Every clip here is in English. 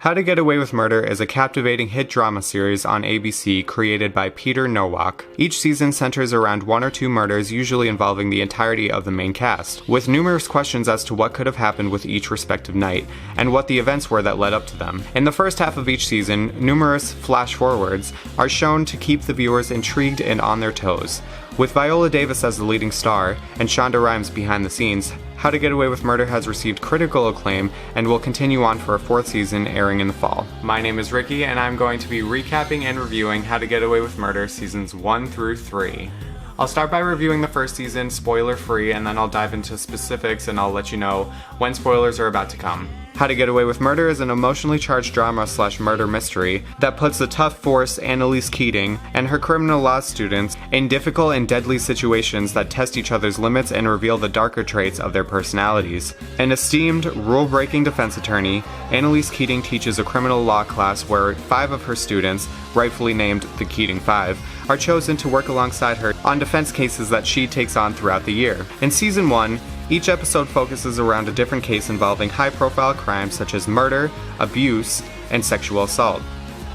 How to Get Away with Murder is a captivating hit drama series on ABC created by Peter Nowak. Each season centers around one or two murders, usually involving the entirety of the main cast, with numerous questions as to what could have happened with each respective night, and what the events were that led up to them. In the first half of each season, numerous flash-forwards are shown to keep the viewers intrigued and on their toes. With Viola Davis as the leading star, and Shonda Rhimes behind the scenes, How to Get Away with Murder has received critical acclaim and will continue on for a fourth season airing in the fall. My name is Ricky, and I'm going to be recapping and reviewing How to Get Away with Murder seasons 1 through 3. I'll start by reviewing the first season, spoiler-free, and then I'll dive into specifics and I'll let you know when spoilers are about to come. How to Get Away with Murder is an emotionally charged drama/murder mystery that puts the tough force Annalise Keating and her criminal law students in difficult and deadly situations that test each other's limits and reveal the darker traits of their personalities. An esteemed, rule-breaking defense attorney, Annalise Keating teaches a criminal law class where 5 of her students, rightfully named the Keating 5, are chosen to work alongside her on defense cases that she takes on throughout the year. In Season 1, each episode focuses around a different case involving high-profile crimes such as murder, abuse, and sexual assault.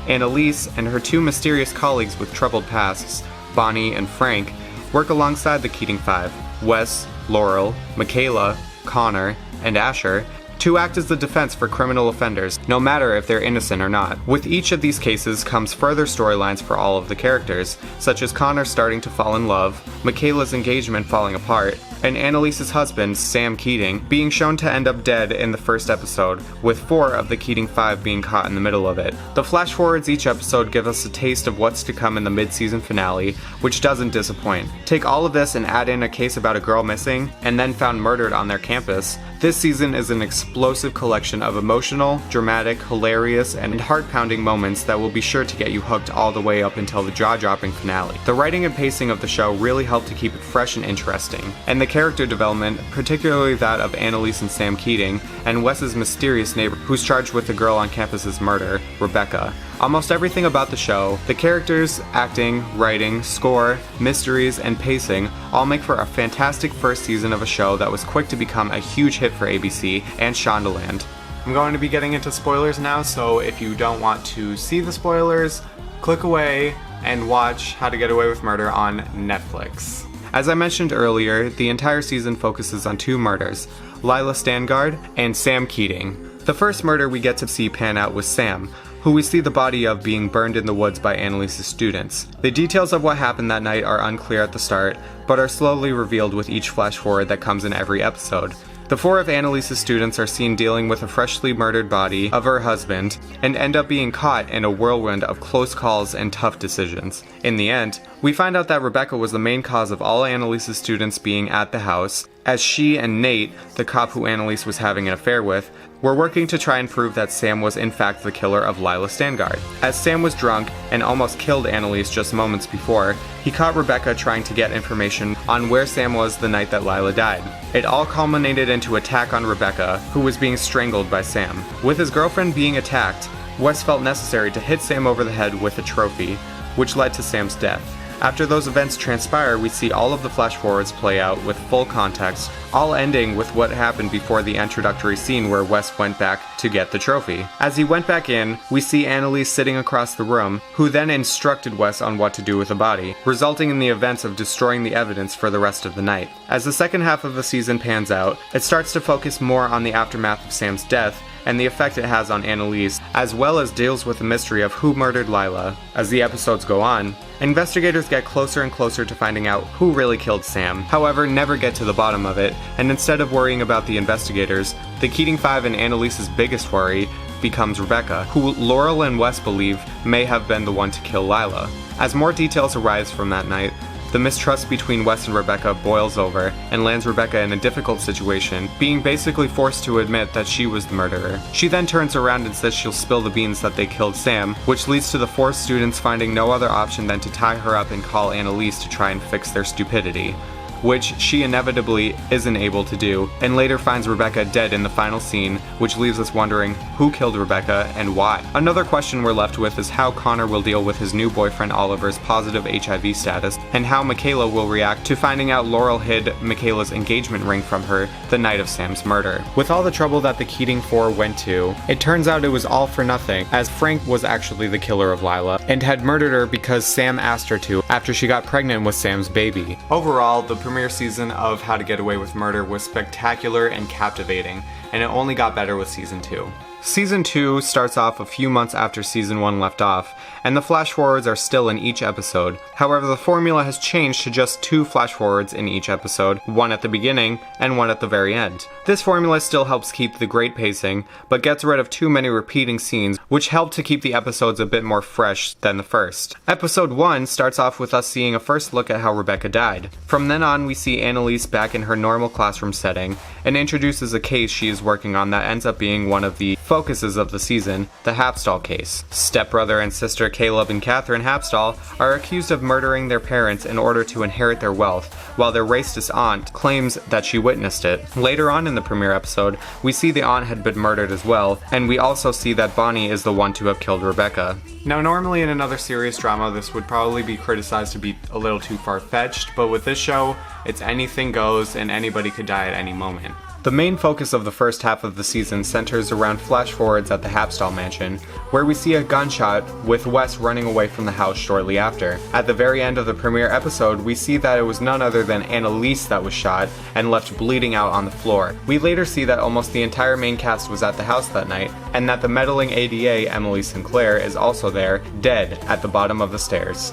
Annalise and her 2 mysterious colleagues with troubled pasts, Bonnie and Frank, work alongside the Keating 5, Wes, Laurel, Michaela, Connor, and Asher, to act as the defense for criminal offenders, no matter if they're innocent or not. With each of these cases comes further storylines for all of the characters, such as Connor starting to fall in love, Michaela's engagement falling apart, and Annalise's husband, Sam Keating, being shown to end up dead in the first episode, with 4 of the Keating 5 being caught in the middle of it. The flash-forwards each episode give us a taste of what's to come in the mid-season finale, which doesn't disappoint. Take all of this and add in a case about a girl missing, and then found murdered on their campus. This season is an explosive collection of emotional, dramatic, hilarious, and heart-pounding moments that will be sure to get you hooked all the way up until the jaw-dropping finale. The writing and pacing of the show really help to keep it fresh and interesting, and the character development, particularly that of Annalise and Sam Keating, and Wes's mysterious neighbor who's charged with the girl on campus's murder, Rebecca. Almost everything about the show, the characters, acting, writing, score, mysteries, and pacing all make for a fantastic first season of a show that was quick to become a huge hit for ABC and Shondaland. I'm going to be getting into spoilers now, so if you don't want to see the spoilers, click away and watch How to Get Away with Murder on Netflix. As I mentioned earlier, the entire season focuses on 2 murders, Lila Stangard and Sam Keating. The first murder we get to see pan out was Sam, who we see the body of being burned in the woods by Annalise's students. The details of what happened that night are unclear at the start, but are slowly revealed with each flash forward that comes in every episode. The 4 of Annalise's students are seen dealing with a freshly murdered body of her husband, and end up being caught in a whirlwind of close calls and tough decisions. In the end, we find out that Rebecca was the main cause of all Annalise's students being at the house, as she and Nate, the cop who Annalise was having an affair with, were working to try and prove that Sam was in fact the killer of Lila Stangard. As Sam was drunk and almost killed Annalise just moments before, he caught Rebecca trying to get information on where Sam was the night that Lila died. It all culminated into an attack on Rebecca, who was being strangled by Sam. With his girlfriend being attacked, Wes felt necessary to hit Sam over the head with a trophy, which led to Sam's death. After those events transpire, we see all of the flash-forwards play out with full context, all ending with what happened before the introductory scene where Wes went back to get the trophy. As he went back in, we see Annalise sitting across the room, who then instructed Wes on what to do with the body, resulting in the events of destroying the evidence for the rest of the night. As the second half of the season pans out, it starts to focus more on the aftermath of Sam's death, and the effect it has on Annalise, as well as deals with the mystery of who murdered Lila. As the episodes go on, investigators get closer and closer to finding out who really killed Sam, however never get to the bottom of it, and instead of worrying about the investigators, the Keating 5 and Annalise's biggest worry becomes Rebecca, who Laurel and Wes believe may have been the one to kill Lila. As more details arise from that night, the mistrust between Wes and Rebecca boils over and lands Rebecca in a difficult situation, being basically forced to admit that she was the murderer. She then turns around and says she'll spill the beans that they killed Sam, which leads to the 4 students finding no other option than to tie her up and call Annalise to try and fix their stupidity. which she inevitably isn't able to do, and later finds Rebecca dead in the final scene, which leaves us wondering who killed Rebecca and why. Another question we're left with is how Connor will deal with his new boyfriend Oliver's positive HIV status, and how Michaela will react to finding out Laurel hid Michaela's engagement ring from her the night of Sam's murder. With all the trouble that the Keating Four went to, it turns out it was all for nothing, as Frank was actually the killer of Lila, and had murdered her because Sam asked her to after she got pregnant with Sam's baby. Overall, the premiere season of How to Get Away with Murder was spectacular and captivating, and it only got better with season 2. Season 2 starts off a few months after season 1 left off, and the flash forwards are still in each episode. However, the formula has changed to just 2 flash forwards in each episode, one at the beginning and one at the very end. This formula still helps keep the great pacing, but gets rid of too many repeating scenes, which help to keep the episodes a bit more fresh than the first. Episode 1 starts off with us seeing a first look at how Rebecca died. From then on, we see Annalise back in her normal classroom setting, and introduces a case she is working on that ends up being one of the focuses of the season, the Hapstall case. Stepbrother and sister Caleb and Catherine Hapstall are accused of murdering their parents in order to inherit their wealth, while their racist aunt claims that she witnessed it. Later on in the premiere episode, we see the aunt had been murdered as well, and we also see that Bonnie is the one to have killed Rebecca. Now, normally in another serious drama, this would probably be criticized to be a little too far-fetched, but with this show, it's anything goes and anybody could die at any moment. The main focus of the first half of the season centers around flash forwards at the Hapstall mansion, where we see a gunshot with Wes running away from the house shortly after. At the very end of the premiere episode, we see that it was none other than Annalise that was shot and left bleeding out on the floor. We later see that almost the entire main cast was at the house that night, and that the meddling ADA, Emily Sinclair, is also there, dead at the bottom of the stairs.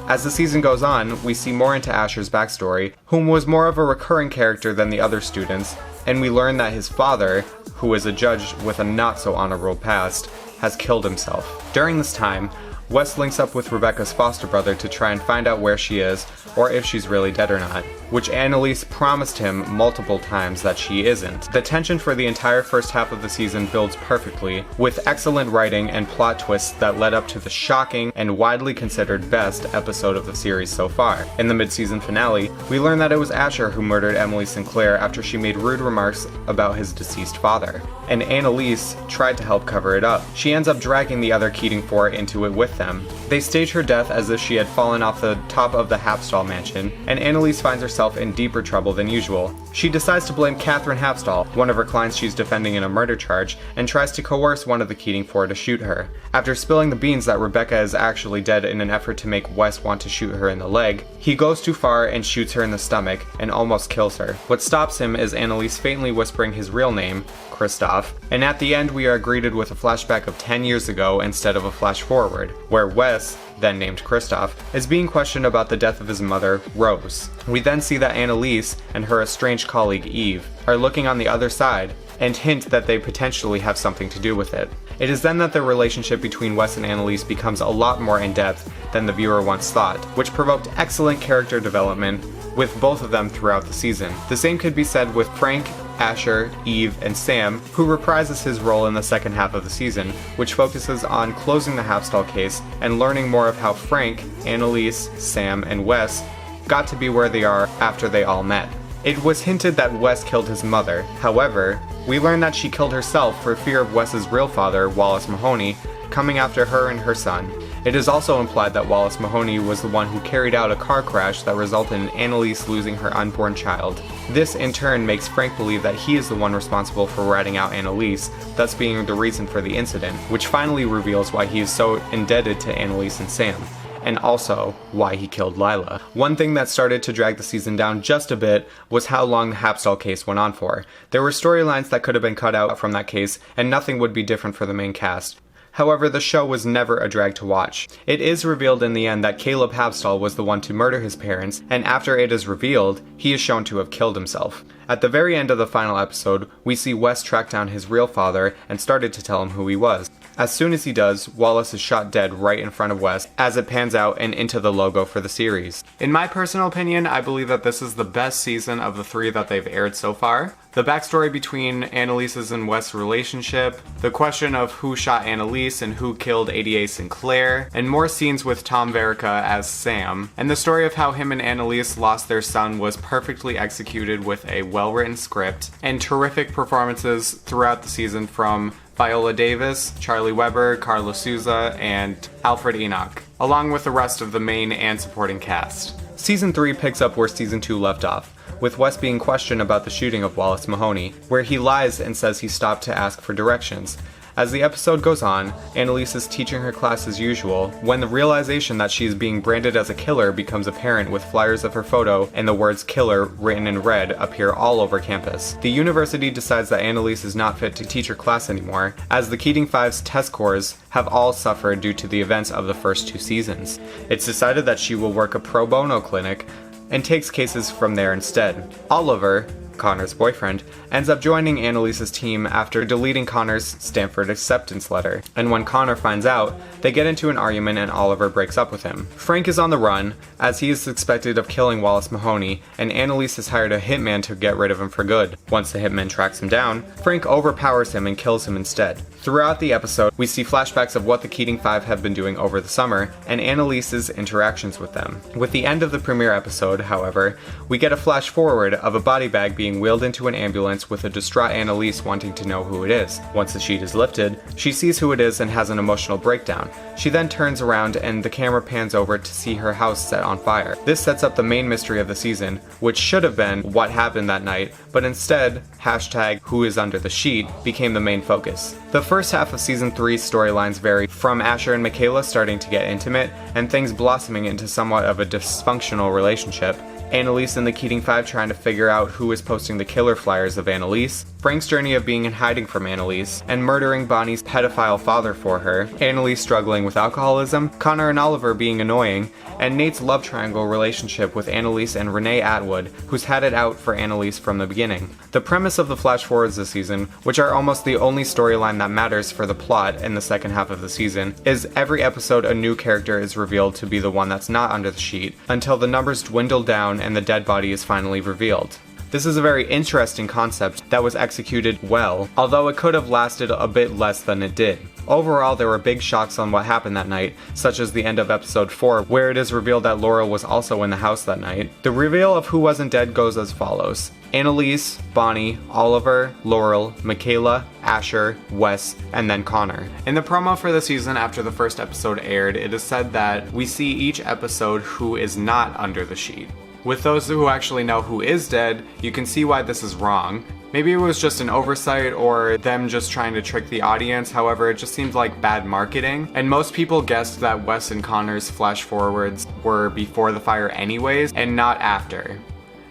As the season goes on, we see more into Asher's backstory, whom was more of a recurring character than the other students, and we learn that his father, who is a judge with a not-so-honorable past, has killed himself. During this time, Wes links up with Rebecca's foster brother to try and find out where she is, or if she's really dead or not, which Annalise promised him multiple times that she isn't. The tension for the entire first half of the season builds perfectly, with excellent writing and plot twists that led up to the shocking and widely considered best episode of the series so far. In the mid-season finale, we learn that it was Asher who murdered Emily Sinclair after she made rude remarks about his deceased father, and Annalise tried to help cover it up. She ends up dragging the other Keating Four into it with them. They stage her death as if she had fallen off the top of the Hapstall mansion, and Annalise finds herself in deeper trouble than usual. She decides to blame Catherine Hapstall, one of her clients she's defending in a murder charge, and tries to coerce one of the Keating Four to shoot her. After spilling the beans that Rebecca is actually dead in an effort to make Wes want to shoot her in the leg, he goes too far and shoots her in the stomach and almost kills her. What stops him is Annalise faintly whispering his real name, Christoph, and at the end we are greeted with a flashback of 10 years ago instead of a flash forward, where Wes, then named Christoph, is being questioned about the death of his mother, Rose. We then see that Annalise and her estranged colleague, Eve, are looking on the other side and hint that they potentially have something to do with it. It is then that the relationship between Wes and Annalise becomes a lot more in-depth than the viewer once thought, which provoked excellent character development with both of them throughout the season. The same could be said with Frank, Asher, Eve, and Sam, who reprises his role in the second half of the season, which focuses on closing the Hapstall case and learning more of how Frank, Annalise, Sam, and Wes got to be where they are after they all met. It was hinted that Wes killed his mother. However, we learn that she killed herself for fear of Wes's real father, Wallace Mahoney, coming after her and her son. It is also implied that Wallace Mahoney was the one who carried out a car crash that resulted in Annalise losing her unborn child. This in turn makes Frank believe that he is the one responsible for ratting out Annalise, thus being the reason for the incident, which finally reveals why he is so indebted to Annalise and Sam, and also why he killed Lila. One thing that started to drag the season down just a bit was how long the Hapstall case went on for. There were storylines that could have been cut out from that case, and nothing would be different for the main cast. However, the show was never a drag to watch. It is revealed in the end that Caleb Hapstall was the one to murder his parents, and after it is revealed, he is shown to have killed himself. At the very end of the final episode, we see Wes track down his real father and started to tell him who he was. As soon as he does, Wallace is shot dead right in front of Wes as it pans out and into the logo for the series. In my personal opinion, I believe that this is the best season of the 3 that they've aired so far. The backstory between Annalise's and Wes' relationship, the question of who shot Annalise and who killed ADA Sinclair, and more scenes with Tom Verica as Sam, and the story of how him and Annalise lost their son was perfectly executed with a well-written script, and terrific performances throughout the season from Viola Davis, Charlie Weber, Carlos Souza, and Alfred Enoch, along with the rest of the main and supporting cast. Season 3 picks up where Season 2 left off, with Wes being questioned about the shooting of Wallace Mahoney, where he lies and says he stopped to ask for directions. As the episode goes on, Annalise is teaching her class as usual, when the realization that she is being branded as a killer becomes apparent with flyers of her photo and the words killer written in red appear all over campus. The university decides that Annalise is not fit to teach her class anymore, as the Keating Five's test scores have all suffered due to the events of the first 2 seasons. It's decided that she will work a pro bono clinic and takes cases from there instead. Oliver, Connor's boyfriend, ends up joining Annalise's team after deleting Connor's Stanford acceptance letter. And when Connor finds out, they get into an argument and Oliver breaks up with him. Frank is on the run, as he is suspected of killing Wallace Mahoney, and Annalise has hired a hitman to get rid of him for good. Once the hitman tracks him down, Frank overpowers him and kills him instead. Throughout the episode, we see flashbacks of what the Keating Five have been doing over the summer, and Annalise's interactions with them. With the end of the premiere episode, however, we get a flash forward of a body bag being wheeled into an ambulance with a distraught Annalise wanting to know who it is. Once the sheet is lifted, she sees who it is and has an emotional breakdown. She then turns around and the camera pans over to see her house set on fire. This sets up the main mystery of the season, which should have been what happened that night, but instead, #WhoIsUnderTheSheet became the main focus. The first half of Season 3's storylines vary from Asher and Michaela starting to get intimate and things blossoming into somewhat of a dysfunctional relationship, Annalise and the Keating Five trying to figure out who is posting the killer flyers of Annalise, Frank's journey of being in hiding from Annalise, and murdering Bonnie's pedophile father for her, Annalise struggling with alcoholism, Connor and Oliver being annoying, and Nate's love triangle relationship with Annalise and Renee Atwood, who's had it out for Annalise from the beginning. The premise of the flash forwards this season, which are almost the only storyline that matters for the plot in the second half of the season, is every episode a new character is revealed to be the one that's not under the sheet, until the numbers dwindle down and the dead body is finally revealed. This is a very interesting concept that was executed well, although it could have lasted a bit less than it did. Overall, there were big shocks on what happened that night, such as the end of episode 4, where it is revealed that Laurel was also in the house that night. The reveal of who wasn't dead goes as follows: Annalise, Bonnie, Oliver, Laurel, Michaela, Asher, Wes, and then Connor. In the promo for the season after the first episode aired, it is said that we see each episode who is not under the sheet. With those who actually know who is dead, you can see why this is wrong. Maybe it was just an oversight or them just trying to trick the audience, however it just seemed like bad marketing. And most people guessed that Wes and Connor's flash forwards were before the fire anyways, and not after.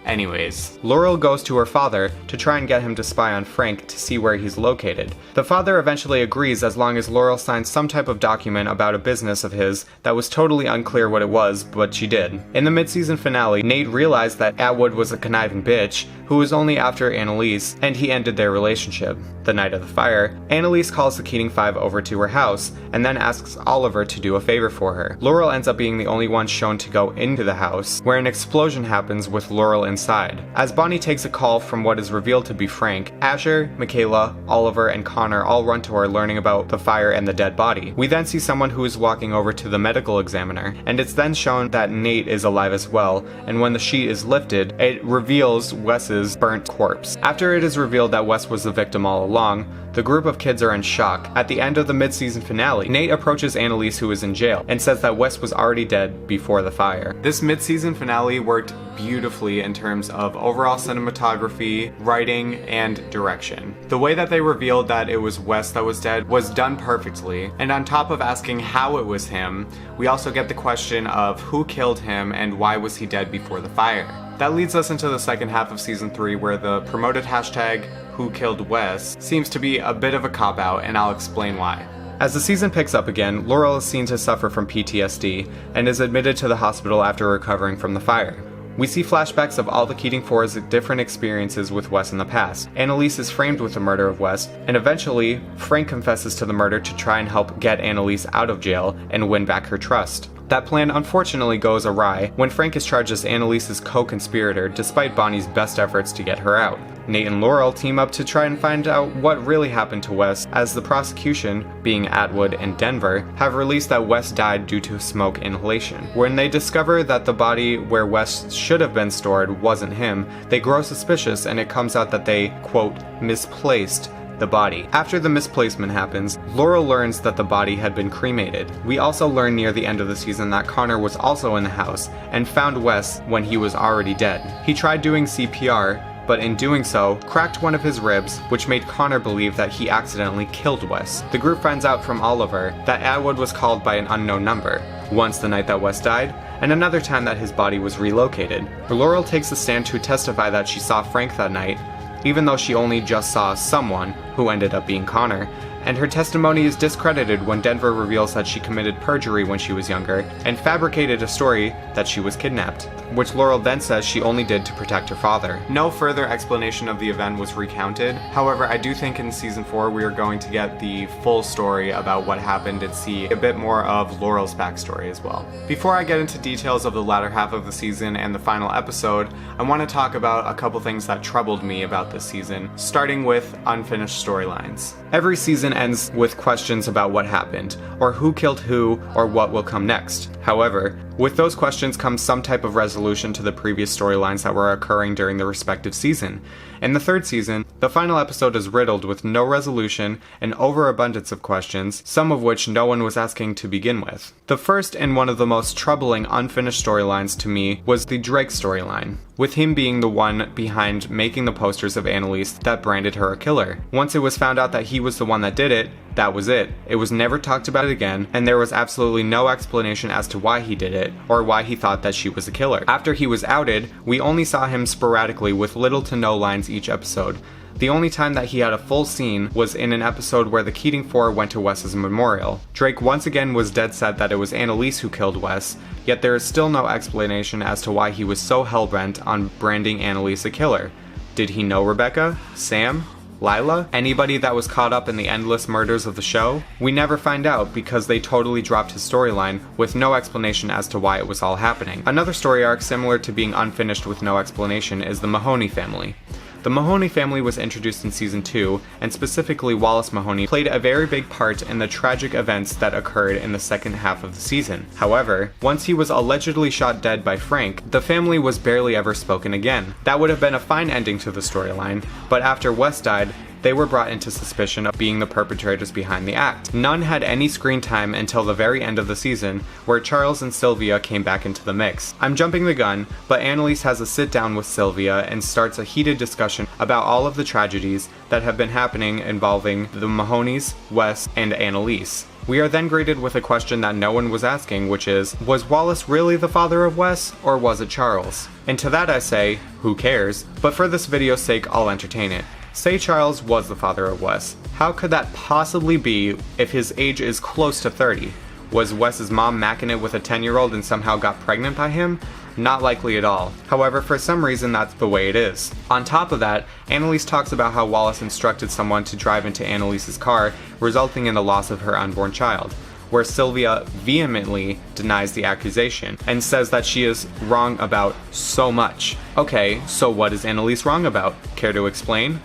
Anyways, Laurel goes to her father to try and get him to spy on Frank to see where he's located. The father eventually agrees as long as Laurel signs some type of document about a business of his that was totally unclear what it was, but she did. In the mid-season finale, Nate realized that Atwood was a conniving bitch who was only after Annalise, and he ended their relationship. The night of the fire, Annalise calls the Keating Five over to her house and then asks Oliver to do a favor for her. Laurel ends up being the only one shown to go into the house, where an explosion happens with Laurel inside. As Bonnie takes a call from what is revealed to be Frank, Asher, Michaela, Oliver, and Connor all run to her learning about the fire and the dead body. We then see someone who is walking over to the medical examiner, and it's then shown that Nate is alive as well, and when the sheet is lifted, it reveals Wes's burnt corpse. After it is revealed that Wes was the victim all along, the group of kids are in shock. At the end of the mid-season finale, Nate approaches Annalise, who is in jail, and says that Wes was already dead before the fire. This mid-season finale worked beautifully in terms of overall cinematography, writing, and direction. The way that they revealed that it was Wes that was dead was done perfectly, and on top of asking how it was him, we also get the question of who killed him and why was he dead before the fire. That leads us into the second half of season 3, where the promoted hashtag #WhoKilledWes seems to be a bit of a cop-out, and I'll explain why. As the season picks up again, Laurel is seen to suffer from PTSD and is admitted to the hospital after recovering from the fire. We see flashbacks of all the Keating Four's different experiences with Wes in the past. Annalise is framed with the murder of Wes, and eventually, Frank confesses to the murder to try and help get Annalise out of jail and win back her trust. That plan unfortunately goes awry when Frank is charged as Annalise's co-conspirator despite Bonnie's best efforts to get her out. Nate and Laurel team up to try and find out what really happened to Wes, as the prosecution, being Atwood and Denver, have released that Wes died due to smoke inhalation. When they discover that the body where Wes should have been stored wasn't him, they grow suspicious and it comes out that they, quote, misplaced the body. After the misplacement happens, Laurel learns that the body had been cremated. We also learn near the end of the season that Connor was also in the house and found Wes when he was already dead. He tried doing CPR, but in doing so, cracked one of his ribs, which made Connor believe that he accidentally killed Wes. The group finds out from Oliver that Atwood was called by an unknown number, once the night that Wes died, and another time that his body was relocated. Laurel takes a stand to testify that she saw Frank that night, even though she only just saw someone, who ended up being Connor, and her testimony is discredited when Denver reveals that she committed perjury when she was younger and fabricated a story that she was kidnapped, which Laurel then says she only did to protect her father. No further explanation of the event was recounted. However, I do think in season 4 we are going to get the full story about what happened and see a bit more of Laurel's backstory as well. Before I get into details of the latter half of the season and the final episode, I want to talk about a couple things that troubled me about this season, starting with unfinished storylines. Every season ends with questions about what happened, or who killed who, or what will come next. However, with those questions comes some type of resolution to the previous storylines that were occurring during the respective season. In the third season, the final episode is riddled with no resolution and overabundance of questions, some of which no one was asking to begin with. The first and one of the most troubling unfinished storylines to me was the Drake storyline, with him being the one behind making the posters of Annalise that branded her a killer. Once it was found out that he was the one that did it, that was it. It was never talked about again, and there was absolutely no explanation as to why he did it, or why he thought that she was a killer. After he was outed, we only saw him sporadically with little to no lines each episode. The only time that he had a full scene was in an episode where the Keating Four went to Wes's memorial. Drake once again was dead set that it was Annalise who killed Wes, yet there is still no explanation as to why he was so hellbent on branding Annalise a killer. Did he know Rebecca? Sam? Lila? Anybody that was caught up in the endless murders of the show? We never find out because they totally dropped his storyline with no explanation as to why it was all happening. Another story arc similar to being unfinished with no explanation is the Mahoney Family. The Mahoney family was introduced in season 2, and specifically Wallace Mahoney played a very big part in the tragic events that occurred in the second half of the season. However, once he was allegedly shot dead by Frank, the family was barely ever spoken again. That would have been a fine ending to the storyline, but after Wes died, they were brought into suspicion of being the perpetrators behind the act. None had any screen time until the very end of the season, where Charles and Sylvia came back into the mix. I'm jumping the gun, but Annalise has a sit down with Sylvia and starts a heated discussion about all of the tragedies that have been happening involving the Mahoneys, Wes, and Annalise. We are then greeted with a question that no one was asking, which is, was Wallace really the father of Wes, or was it Charles? And to that I say, who cares? But for this video's sake, I'll entertain it. Say Charles was the father of Wes. How could that possibly be if his age is close to 30? Was Wes's mom macking it with a 10-year-old and somehow got pregnant by him? Not likely at all. However, for some reason that's the way it is. On top of that, Annalise talks about how Wallace instructed someone to drive into Annalise's car, resulting in the loss of her unborn child, where Sylvia vehemently denies the accusation and says that she is wrong about so much. Okay, so what is Annalise wrong about? Care to explain?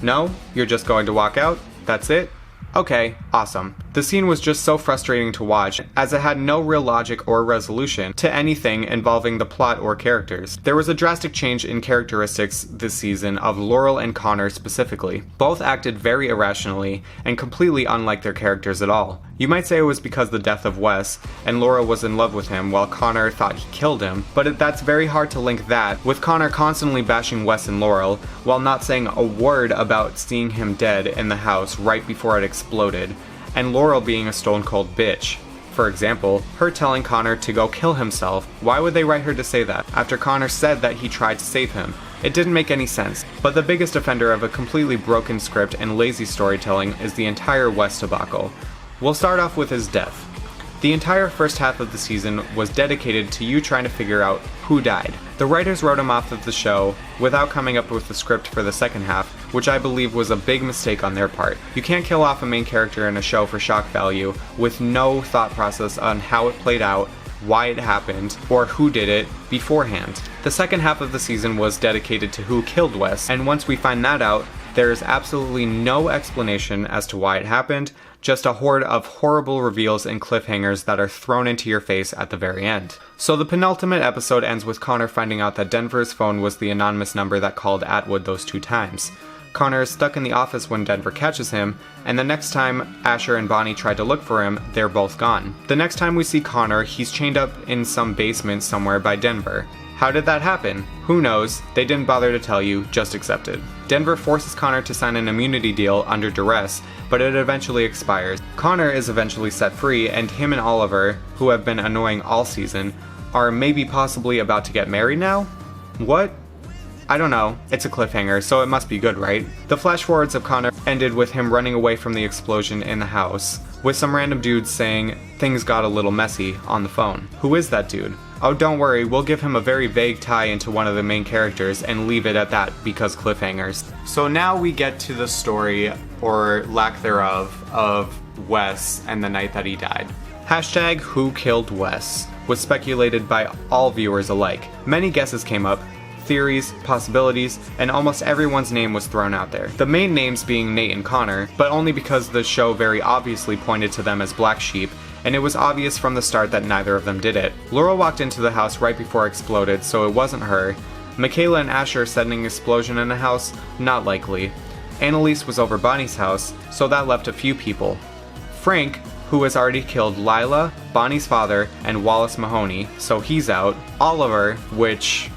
No? You're just going to walk out? That's it? Okay, awesome. The scene was just so frustrating to watch, as it had no real logic or resolution to anything involving the plot or characters. There was a drastic change in characteristics this season of Laurel and Connor specifically. Both acted very irrationally and completely unlike their characters at all. You might say it was because the death of Wes, and Laurel was in love with him while Connor thought he killed him, but that's very hard to link that with Connor constantly bashing Wes and Laurel while not saying a word about seeing him dead in the house right before it exploded, and Laurel being a stone cold bitch. For example, her telling Connor to go kill himself. Why would they write her to say that after Connor said that he tried to save him? It didn't make any sense. But the biggest offender of a completely broken script and lazy storytelling is the entire Wes debacle. We'll start off with his death. The entire first half of the season was dedicated to you trying to figure out who died. The writers wrote him off of the show without coming up with a script for the second half, which I believe was a big mistake on their part. You can't kill off a main character in a show for shock value with no thought process on how it played out, why it happened, or who did it beforehand. The second half of the season was dedicated to who killed Wes, and once we find that out, there is absolutely no explanation as to why it happened, just a horde of horrible reveals and cliffhangers that are thrown into your face at the very end. So the penultimate episode ends with Connor finding out that Denver's phone was the anonymous number that called Atwood those 2 times. Connor is stuck in the office when Denver catches him, and the next time Asher and Bonnie try to look for him, they're both gone. The next time we see Connor, he's chained up in some basement somewhere by Denver. How did that happen? Who knows? They didn't bother to tell you, just accept it. Denver forces Connor to sign an immunity deal under duress, but it eventually expires. Connor is eventually set free, and him and Oliver, who have been annoying all season, are maybe possibly about to get married now? What? I don't know. It's a cliffhanger, so it must be good, right? The flash forwards of Connor ended with him running away from the explosion in the house, with some random dude saying things got a little messy on the phone. Who is that dude? Oh, don't worry, we'll give him a very vague tie into one of the main characters and leave it at that because cliffhangers. So now we get to the story, or lack thereof, of Wes and the night that he died. Hashtag Who Killed Wes was speculated by all viewers alike. Many guesses came up, theories, possibilities, and almost everyone's name was thrown out there. The main names being Nate and Connor, but only because the show very obviously pointed to them as black sheep, and it was obvious from the start that neither of them did it. Laurel walked into the house right before it exploded, so it wasn't her. Michaela and Asher setting an explosion in the house? Not likely. Annalise was over Bonnie's house, so that left a few people. Frank, who has already killed Lila, Bonnie's father, and Wallace Mahoney, so he's out. Oliver, which...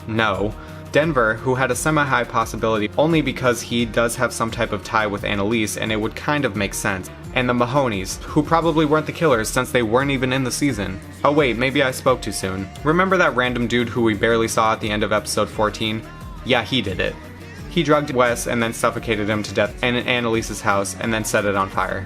No. Denver, who had a semi-high possibility only because he does have some type of tie with Annalise and it would kind of make sense. And the Mahoneys, who probably weren't the killers since they weren't even in the season. Oh wait, maybe I spoke too soon. Remember that random dude who we barely saw at the end of episode 14? Yeah, he did it. He drugged Wes and then suffocated him to death in Annalise's house and then set it on fire.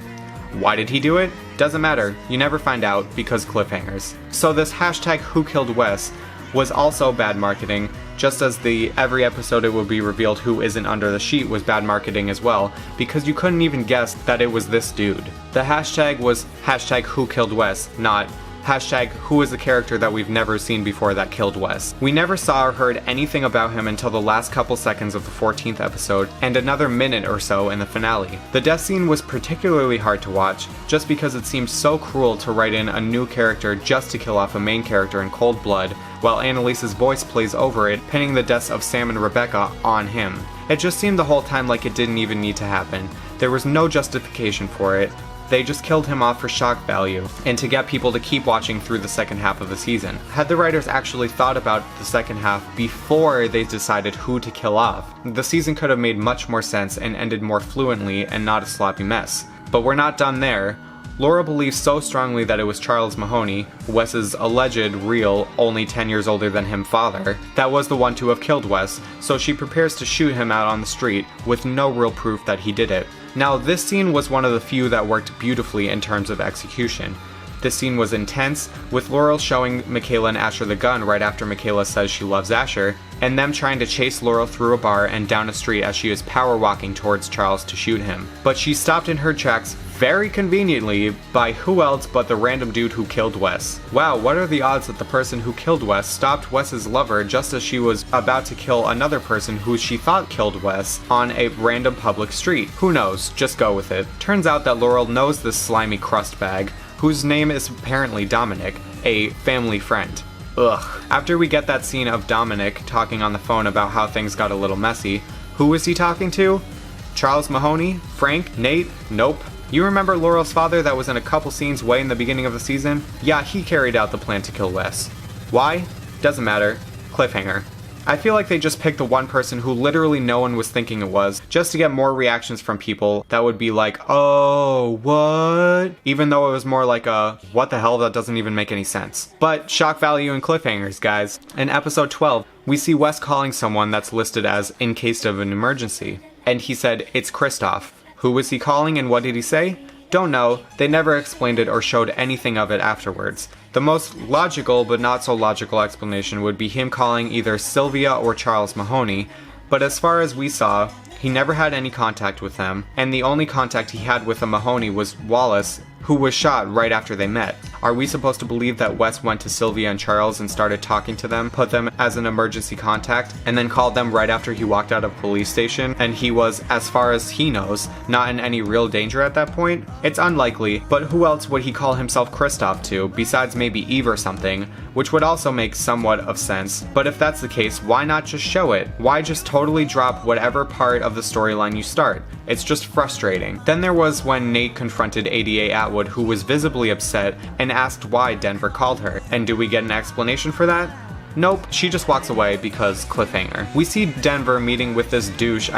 Why did he do it? Doesn't matter, you never find out because cliffhangers. So this hashtag Who Killed Wes was also bad marketing, just as the every episode it will be revealed who isn't under the sheet was bad marketing as well, because you couldn't even guess that it was this dude. The hashtag was hashtag Who Killed Wes, not hashtag who is the character that we've never seen before that killed Wes. We never saw or heard anything about him until the last couple seconds of the 14th episode and another minute or so in the finale. The death scene was particularly hard to watch just because it seemed so cruel to write in a new character just to kill off a main character in cold blood, while Annalise's voice plays over it, pinning the deaths of Sam and Rebecca on him. It just seemed the whole time like it didn't even need to happen. There was no justification for it. They just killed him off for shock value, and to get people to keep watching through the second half of the season. Had the writers actually thought about the second half before they decided who to kill off, the season could have made much more sense and ended more fluently and not a sloppy mess. But we're not done there. Laura believes so strongly that it was Charles Mahoney, Wes's alleged, real, only 10 years older than him father, that was the one to have killed Wes, so she prepares to shoot him out on the street with no real proof that he did it. Now, this scene was one of the few that worked beautifully in terms of execution. This scene was intense, with Laurel showing Michaela and Asher the gun right after Michaela says she loves Asher, and them trying to chase Laurel through a bar and down a street as she is power walking towards Charles to shoot him. But she's stopped in her tracks very conveniently by who else but the random dude who killed Wes. Wow, what are the odds that the person who killed Wes stopped Wes's lover just as she was about to kill another person who she thought killed Wes on a random public street? Who knows, just go with it. Turns out that Laurel knows this slimy crust bag, whose name is apparently Dominic, a family friend. Ugh. After we get that scene of Dominic talking on the phone about how things got a little messy, who was he talking to? Charles Mahoney? Frank? Nate? Nope. You remember Laurel's father that was in a couple scenes way in the beginning of the season? Yeah, he carried out the plan to kill Wes. Why? Doesn't matter. Cliffhanger. I feel like they just picked the one person who literally no one was thinking it was, just to get more reactions from people that would be like, oh, what? Even though it was more like a, what the hell, that doesn't even make any sense. But shock value and cliffhangers, guys. In episode 12, we see Wes calling someone that's listed as in case of an emergency. And he said, it's Kristoff. Who was he calling and what did he say? Don't know, they never explained it or showed anything of it afterwards. The most logical but not so logical explanation would be him calling either Sylvia or Charles Mahoney, but as far as we saw, he never had any contact with them, and the only contact he had with a Mahoney was Wallace, who was shot right after they met. Are we supposed to believe that Wes went to Sylvia and Charles and started talking to them, put them as an emergency contact, and then called them right after he walked out of a police station, and he was, as far as he knows, not in any real danger at that point? It's unlikely, but who else would he call himself Kristoff to, besides maybe Eve or something, which would also make somewhat of sense. But if that's the case, why not just show it? Why just totally drop whatever part of the storyline you start? It's just frustrating. Then there was when Nate confronted ADA Atwood, who was visibly upset, and asked why Denver called her. And do we get an explanation for that? Nope, she just walks away because cliffhanger. We see Denver meeting with this douche,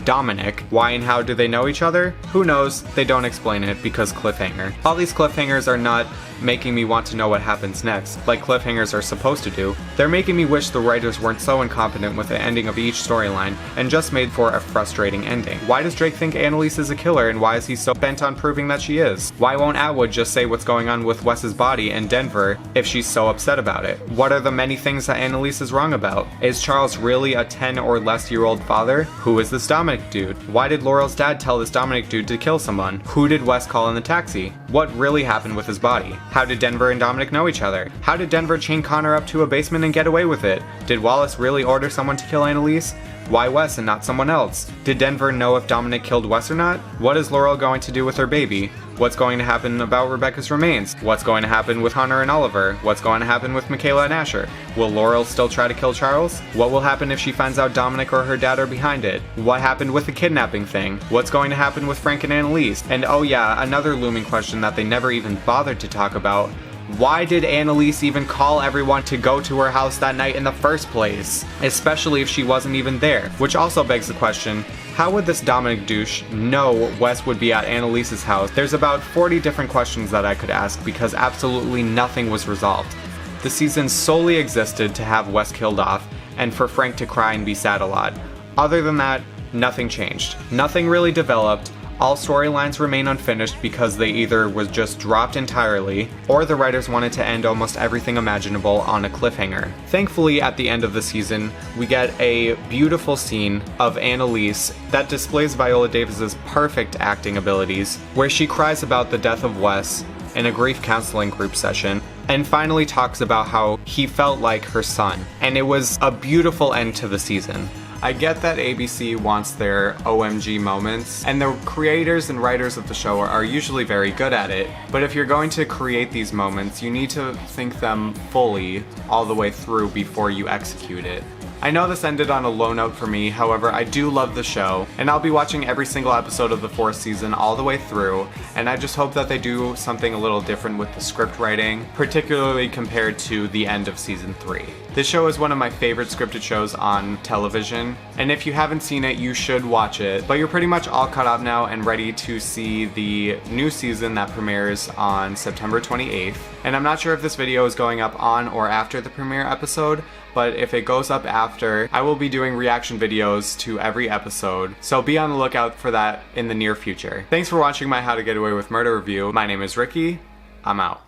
Dominic. Why and how do they know each other? Who knows? They don't explain it because cliffhanger. All these cliffhangers are not making me want to know what happens next, like cliffhangers are supposed to do. They're making me wish the writers weren't so incompetent with the ending of each storyline and just made for a frustrating ending. Why does Drake think Annalise is a killer, and why is he so bent on proving that she is? Why won't Atwood just say what's going on with Wes's body and Denver if she's so upset about it? What are the many things that Annalise is wrong about? Is Charles really a 10 or less year old father? Who is this Dominic dude? Why did Laurel's dad tell this Dominic dude to kill someone? Who did Wes call in the taxi? What really happened with his body? How did Denver and Dominic know each other? How did Denver chain Connor up to a basement and get away with it? Did Wallace really order someone to kill Annalise? Why Wes and not someone else? Did Denver know if Dominic killed Wes or not? What is Laurel going to do with her baby? What's going to happen about Rebecca's remains? What's going to happen with Hunter and Oliver? What's going to happen with Michaela and Asher? Will Laurel still try to kill Charles? What will happen if she finds out Dominic or her dad are behind it? What happened with the kidnapping thing? What's going to happen with Frank and Annalise? And oh yeah, another looming question that they never even bothered to talk about. Why did Annalise even call everyone to go to her house that night in the first place? Especially if she wasn't even there. Which also begs the question, how would this Dominic douche know Wes would be at Annalise's house? There's about 40 different questions that I could ask because absolutely nothing was resolved. The season solely existed to have Wes killed off and for Frank to cry and be sad a lot. Other than that, nothing changed. Nothing really developed. All storylines remain unfinished because they either was just dropped entirely, or the writers wanted to end almost everything imaginable on a cliffhanger. Thankfully, at the end of the season, we get a beautiful scene of Annalise that displays Viola Davis's perfect acting abilities, where she cries about the death of Wes in a grief counseling group session, and finally talks about how he felt like her son. And it was a beautiful end to the season. I get that ABC wants their OMG moments, and the creators and writers of the show are usually very good at it, but if you're going to create these moments, you need to think them fully all the way through before you execute it. I know this ended on a low note for me, however, I do love the show, and I'll be watching every single episode of the 4th season all the way through, and I just hope that they do something a little different with the script writing, particularly compared to the end of season 3. This show is one of my favorite scripted shows on television, and if you haven't seen it, you should watch it, but you're pretty much all caught up now and ready to see the new season that premieres on September 28th. And I'm not sure if this video is going up on or after the premiere episode, but if it goes up after, I will be doing reaction videos to every episode, so be on the lookout for that in the near future. Thanks for watching my How to Get Away with Murder review. My name is Ricky. I'm out.